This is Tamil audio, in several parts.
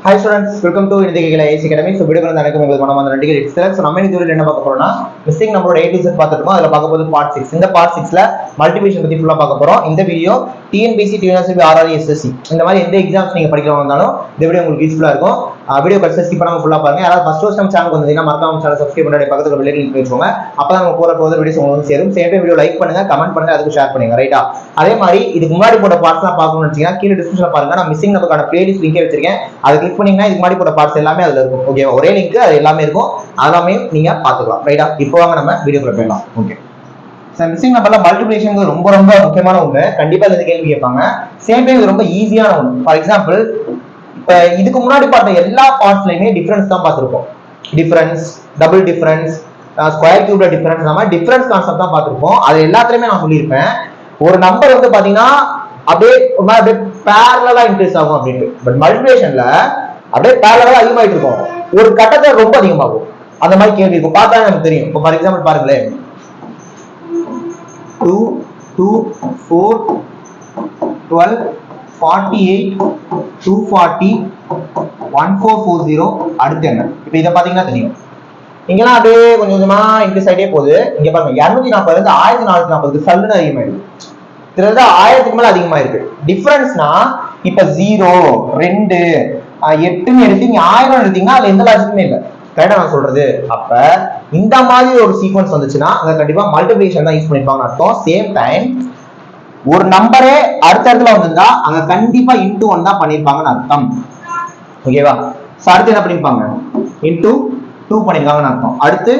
Hi students, welcome to Indian AIC Academy. So video வந்து எனக்கு உங்களுக்கு மனமார்ந்த நன்றிகள். எக்ஸலன்ஸ். நம்ம இந்த வீடியோல என்ன பார்க்க போறோம்னா மிஸ்ஸிங் நம்பரோட A to Z பார்த்துட்டோம். அதுல பார்க்க போறது பார்ட் 6. இந்த பார்ட் 6ல மல்டிப்ளிகேஷன் பத்தி ஃபுல்லா பார்க்க போறோம். இந்த video TNPSC, TNSB, RRB, SSC இந்த மாதிரி எந்த எக்ஸாம்ஸ் நீங்க படிக்கிறவங்க இருந்தாலும் இந்த வீடியோ உங்களுக்கு யூஸ்ஃபுல்லா இருக்கும். வீடியோ கடைசி ஸ்கிப் பண்ணாம ஃபுல்லா பாருங்க. யாராவது ஃபர்ஸ்ட் டைம் சேனலுக்கு வந்தீங்கன்னா மறக்காம சேனலை சப்ஸ்கிரைப் பண்ணி பக்கத்துல பெல் ஐகான் கிளிக் பண்ணிக்கோங்க. அப்பதான் நம்ம போற வீடியோஸ் உங்களுக்கு சேரும். சேம் டைம் வீடியோ லைக் பண்ணுங்க, கமெண்ட் பண்ணுங்க, அதுக்கு ஷேர் பண்ணுங்க. ரைட்டா? அதே மாதிரி இதுக்கு முன்னாடி போட்ட பார்ட்ஸ்லாம் பார்க்கணும்னு நினைச்சீங்கன்னா கீழே டிஸ்கிரிப்ஷன்ல பாருங்க. நான் மிஸ்ஸிங் நம்பருக்கான பிளேலிஸ்ட் லிங்க் வச்சிருக்கேன். அதை கிளிக் பண்ணீங்கன்னா இதுக்கு முன்னாடி போட்ட பார்ட்ஸ் எல்லாமே அதுல இருக்கும். ஓகே, ஒரே லிங்க் அது எல்லாமே இருக்கும். அதெல்லாமே நீங்க பாத்துக்கலாம். ரைட்டா? இப்போ வாங்க நம்ம வீடியோக்குள்ள போயிடலாம். ஓகே, மிஸ்ஸிங் நம்பர்ல மல்டிப்ளிகேஷன் ரொம்ப ரொம்ப முக்கியமான ஒண்ணு. கண்டிப்பா இந்த கேள்வி கேட்பாங்க. சேம் டைம் இது ரொம்ப ஈஸியான ஒண்ணு. ஃபார் எக்ஸாம்பிள், இப்ப இதுக்கு முன்னாடி பார்த்த எல்லா பார்ட்ஸ்லயுமே டிஃபரன்ஸ் தான் பார்த்திருப்போம். டிஃபரன்ஸ், டபுள் டிஃபரன்ஸ், ஸ்கொயர் கியூப்ல டிஃபரன்ஸ், நம்ம டிஃபரன்ஸ் கான்செப்ட் தான் பார்த்திருப்போம். அது எல்லாத்துலயுமே நான் சொல்லியிருப்பேன், ஒரு நம்பர் வந்து பாத்தீங்கன்னா அப்படியே பேரலா இன்க்ரீஸ் ஆகும் அப்படின்ட்டு. பட் மல்டிப்ளிகேஷன்ல அப்படியே பேரலா அதிகமாயிட்டு இருக்கும், ஒரு கட்டத்துல ரொம்ப அதிகமாகும். அந்த மாதிரி கேள்வி இருக்கும், பார்த்தா எனக்கு தெரியும். இப்போ ஃபார் எக்ஸாம்பிள் பாருங்களேன், 2, 2, 4, 12, 48, 240, 1440. அடுத்து என்ன? இப்போ இதை பாத்தீங்கன்னா தெரியும். இங்கெல்லாம் அப்படியே கொஞ்சம் கொஞ்சமா இன்க்ரீஸ் ஆகிட்டே போகுது. இங்க பாருங்க, 240 இருந்து 1440 சல்லுன்னு அதிகமாயிருக்கு. கிட்டத்தட்ட 1000க்கு மேல அதிகமாயிருக்கு. டிஃபரன்ஸ்னா இப்ப 0, 2, 8ன்னு எடுத்தீங்க, 1000 எடுத்தீங்கன்னா அதுல எந்த லாஜிக்குமே இல்லை. கரெக்டா நான் சொல்றது? அப்ப இந்த மாதிரி ஒரு சீக்வன்ஸ் வந்துச்சுன்னா அங்க கண்டிப்பா மல்டிப்ளிகேஷன் தான் யூஸ் பண்ணிருப்பாங்கன்னு அர்த்தம். சேம் டைம் ஒரு நம்பரே அடுத்த இடத்துல வந்திருந்தா அங்க கண்டிப்பா இன்டூ 1 தான் பண்ணிருப்பாங்கன்னு அர்த்தம். ஓகேவா? அடுத்து என்ன பண்ணிருப்பாங்க? இன்டூ 2 பண்ணிருக்காங்கன்னு அர்த்தம். அடுத்து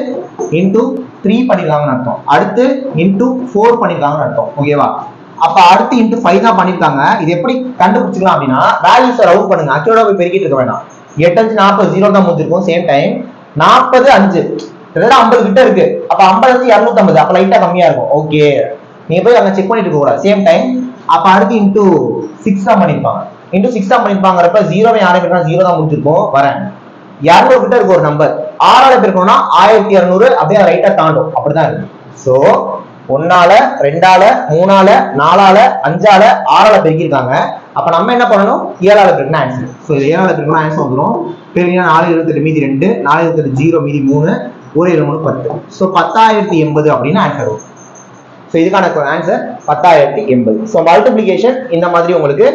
இன்டூ 3 பண்ணிருக்காங்கன்னு அர்த்தம். அடுத்து இன்டூ 4 பண்ணிருக்காங்கன்னு அர்த்தம். ஓகேவா? அப்ப அடுத்து இன்டூ 5 தான் பண்ணிருக்காங்க. இது எப்படி கண்டுபிடிச்சிக்கலாம் அப்படின்னா, வேல்யூஸ் ரவுண்ட் பண்ணுங்க. அக்யூரேட்டா போய் பெருக்கிட்டு இருக்க வேண்டாம். 8 5 40 0 தான் முடிஞ்சிருக்கும். சேம் டைம் 40 5 50 கிட்ட இருக்கு. அப்ப 50 250, அப்ப லைட்டா கம்மியா இருக்கும். ஓகே, நீங்க போய் அங்க செக் பண்ணிட்டு இருக்க கூடாது. சேம் டைம் அப்ப அடுத்து இன்டூ 6 தான் பண்ணிருப்பாங்க. இன்டூ 6 தான் பண்ணிருப்பாங்கிறப்ப 0 யாரை பெருக்கினா 0 தான் முடிஞ்சிருக்கும். வரேன், 200 கிட்ட இருக்கு ஒரு நம்பர். 6ஆல பெருக்கணும்னா 1200, அப்படியே ரைட்டா தாண்டும். அப்படிதான் இருக்கு. சோ 1ஆல 2ஆல 3ஆல 4ஆல 5ஆல 6ஆல பெருக்கிருக்காங்க. அப்ப நம்ம என்ன பண்ணணும்? 7ஆல பெருக்கினா ஆன்சர். சோ 7ஆல பெருக்கினா ஆன்சர் வந்துடும். பெருக்கினா 4 28 மீதி 2, 4 28 0 மீதி 3, 1 7 3 10. சோ 10080 அப்படின்னு ஆன்சர் வரும். சோ இதுக்கான ஆன்சர் 10080. சோ மல்டிப்ளிகேஷன் இந்த மாதிரி உங்களுக்கு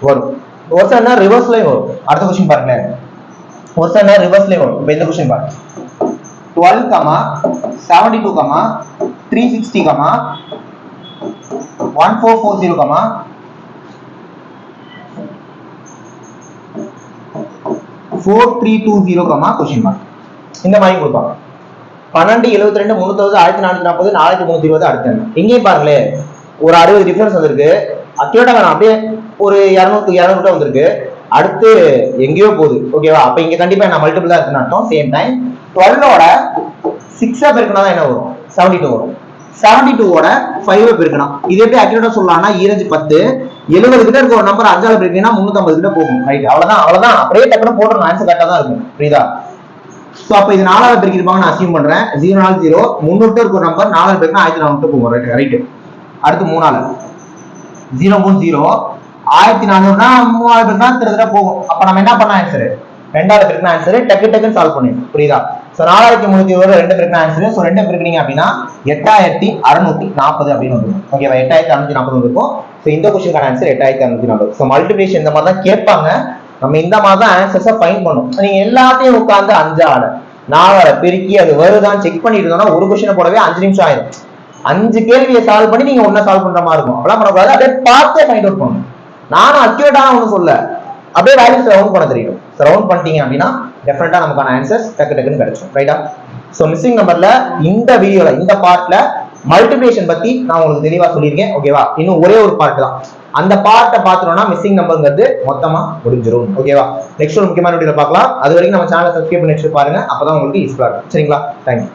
வரும். ஒரு சில ரிவர்ஸ்லயும் வரும். அடுத்த கொஸ்டின் பாருங்க, ஒரு சில ரிவர்ஸ்லயும் வரும். இப்போ இந்த கொஸ்டின் பாருங்க, 12, 72, 360, 1440, 4320, கொஸ்டின் மார்க். இந்த மாதிரி கொடுப்பாங்க. 12, 72, 360, 1440, 4320. அடுத்து எங்கேயும் பாருங்களே, ஒரு 60 டிஃபரன்ஸ் வந்திருக்கு. அக்யூரேட்டா வேணாம், அப்படியே ஒரு 200 வந்திருக்கு. அடுத்து எங்கேயோ போகுது. ஓகேவா? அப்ப இங்க கண்டிப்பா என்ன மல்டிபிள் தான் இருக்குன்னு அர்த்தம். சேம் டைம் 12ஓட 6 பெருக்கினா தான் என்ன வரும்? 72 வரும். 72ஓட 5 பெருக்கணும். இது எப்படி அக்யூரேட்டா சொல்லலாம்னா, 2 10, 70 கிட்ட இருக்க ஒரு நம்பர் 5ஆல பெருக்கினா 350 கிட்ட போகும். ரைட்? அவ்வளவுதான். அப்படியே டக்குனு போடுறோம், ஆன்சர் கரெக்டா தான் இருக்கும். புரியுதா? சோ அப்ப இது 4ஆல பெருக்கிருப்பாங்க நான் அசியூம் பண்றேன். 0 4 0, 300 இருக்க ஒரு நம்பர் 4ஆல பெருக்கினா 1400 போகும். ரைட்? அடுத்து 3ஆல 0 3 0, 1400னா 3000 பெருக்கினா திருத்தர போகும். அப்ப நம்ம என்ன பண்ண ஆன்சர்? 2ஆல பெருக்கினா ஆன்சர். டக்கு சால்வ் பண்ணிடணும். புரியுதா? சோ 4320 2 பெருக்கினா ஆன்சர். சோ 2 பெருக்கினீங்க அப்படின்னா 8640 அப்படின்னு வந்துடும். ஓகேவா? 8640 வந்துருக்கும். சோ இந்த क्वेश्चनக்கான ஆன்சர் 8640. சோ மல்டிப்ளிகேஷன் இந்த மாதிரி தான் கேட்பாங்க. நம்ம இந்த மாதிரி தான் ஆன்சர்ஸை ஃபைண்ட் பண்ணணும். நீங்க எல்லாத்தையும் உட்கார்ந்து 5ஆல 4ஆல பெருக்கி அது வருதான்னு செக் பண்ணிட்டு இருந்தோம்னா ஒரு क्वेश्चन போடவே 5 நிமிஷம் ஆயிடும். 5 கேள்வியை சால்வ் பண்ணி நீங்க ஒண்ணா சால்வ் பண்ற மாதிரி இருக்கும். அப்பலாம் பண்ணக்கூடாது. அப்படியே பார்த்தே ஃபைண்ட் அவுட் பண்ணணும். நானும் அக்யூரேட்டா ஒன்றும் சொல்ல, அப்படியே வேல்யூஸ் ரவுண்ட் பண்ண தெரியும். ரவுண்ட் பண்ணிட்டீங்க அப்படின்னா டெஃபினட்டா நமக்கான ஆன்சர்ஸ் டக்குன்னு கிடைச்சிடும். ரைட்டா? சோ மிஸ்ஸிங் நம்பர்ல இந்த வீடியோல இந்த பார்ட்ல மல்டிப்ளிகேஷன் பத்தி நான் உங்களுக்கு தெளிவா சொல்லியிருக்கேன். ஓகேவா? இன்னும் ஒரே ஒரு பார்ட் தான். அந்த பார்ட்டை பார்த்துட்டோம்னா மிஸ்ஸிங் நம்பர்ங்கிறது மொத்தமா முடிஞ்சிடும். ஓகேவா? நெக்ஸ்ட் ஒரு முக்கியமான வீடியோல பார்க்கலாம். அது வரைக்கும் நம்ம சேனலை சப்ஸ்கிரைப் பண்ணி வச்சு பாருங்க. அப்பதான் உங்களுக்கு யூஸ்ஃபுல்லா இருக்கும். சரிங்களா? தேங்க்யூ.